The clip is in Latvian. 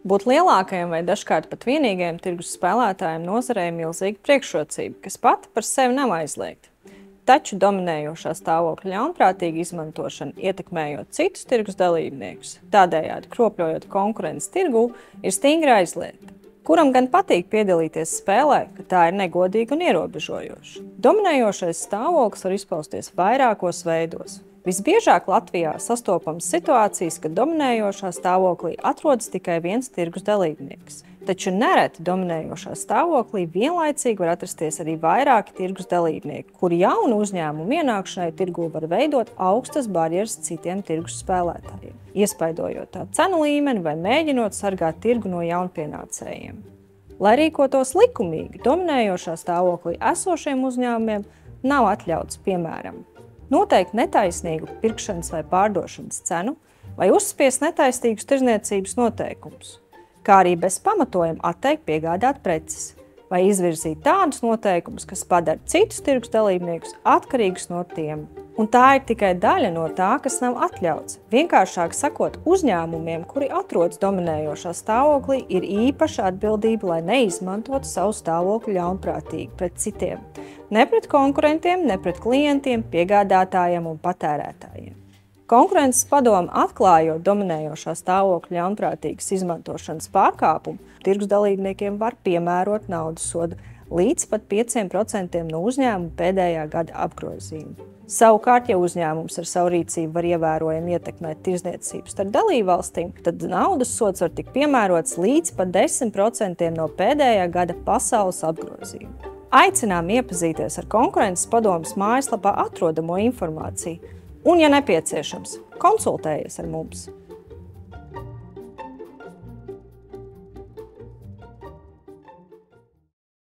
Būt lielākajam vai dažkārt pat vienīgajam tirgus spēlētājam nozarē ir milzīga priekšrocība, kas pati par sevi nav aizliegta. Taču dominējošā stāvokļa ļaunprātīga izmantošana, ietekmējot citus tirgus dalībniekus, tādējādi kropļojot konkurences tirgū, ir stingri aizliegta. Kuram gan patīk piedalīties spēlē, ka tā ir negodīga un ierobežojoša. Dominējošais stāvoklis var izpausties vairākos veidos. Visbiežāk Latvijā sastopams situācijas, kad dominējošā stāvoklī atrodas tikai viens tirgus dalībnieks. Taču nereti dominējošā stāvoklī vienlaicīgi var atrasties arī vairāki tirgus dalībnieki, kuri jaunu uzņēmumu ienākšanai tirgū var veidot augstas barjeras citiem tirgus spēlētājiem, iespaidojot tā cenu līmeni vai mēģinot sargāt tirgu no jaunpienācējiem. Lai rīkotos likumīgi, dominējošā stāvoklī esošiem uzņēmumiem nav atļauts, piemēram, noteikt netaisnīgu pirkšanas vai pārdošanas cenu vai uzspiest netaisnīgus tirdzniecības noteikumus, kā arī bez pamatojuma atteikt piegādāt preces vai izvirzīt tādus noteikumus, kas padara citus tirgus dalībniekus atkarīgus no tiem. Un tā ir tikai daļa no tā, kas nav atļauts. Vienkāršāk sakot, uzņēmumiem, kuri atrodas dominējošā stāvoklī, ir īpaša atbildība, lai neizmantotu savu stāvokli ļaunprātīgi pret citiem. Ne pret konkurentiem, ne pret klientiem, piegādātājiem un patērētājiem. Konkurences padome atklājot dominējošā stāvokļa ļaunprātīgas izmantošanas pārkāpumu, tirgus dalībniekiem var piemērot naudas sodu līdz pat 5% no uzņēmuma pēdējā gada apgrozījuma. Savukārt, ja uzņēmums ar savu rīcību var ievērojami ietekmēt tirdzniecību starp dalībvalstīm, tad naudas sods var tikt piemērots līdz pat 10% no pēdējā gada pasaules apgrozījuma. Aicinām iepazīties ar Konkurences padomes mājaslapā atrodamo informāciju un, ja nepieciešams, konsultējies ar mums.